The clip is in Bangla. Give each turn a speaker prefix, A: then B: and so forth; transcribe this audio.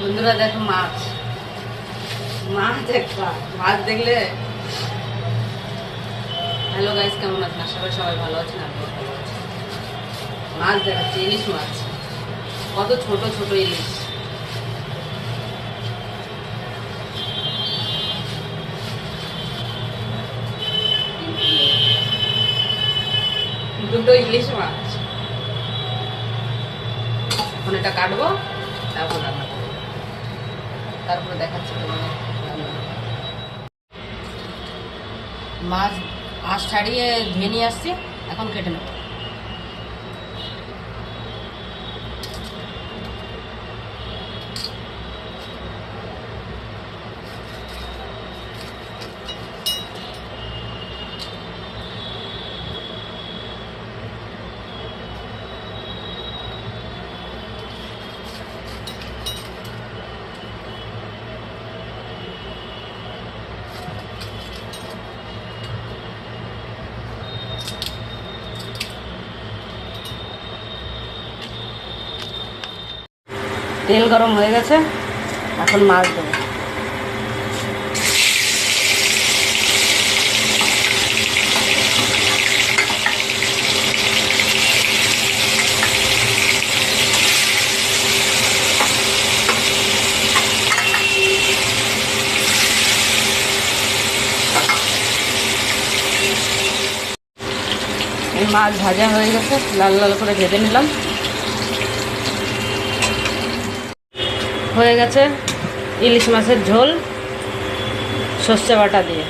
A: বন্ধুরা দেখো মাছ মাছ একটা মাছ দেখলে। হ্যালো গাইস, কেমন আছেন? আশা করি সবাই ভালো আছেন। আমিও ভালো আছি। মাছ দেখাচ্ছি, ইলিশ মাছ। কত ছোট ছোট ইলিশ। দুটো ইলিশ মাছ। এখন এটা কাটবো, তারপর রান্না করবো। তারপরে দেখাচ্ছি তোমাকে রান্না। মাছ আঁশ ছাড়িয়ে ধুয়ে নিয়ে আসছি, এখন কেটে নেব। তেল গরম হয়ে গেছে, এখন মাছ দেবো। এই মাছ ভাজা হয়ে গেছে, লাল লাল করে ভেজে নিলাম। হয়ে গেছে ইলিশ মাছের ঝোল সর্ষে বাটা দিয়ে।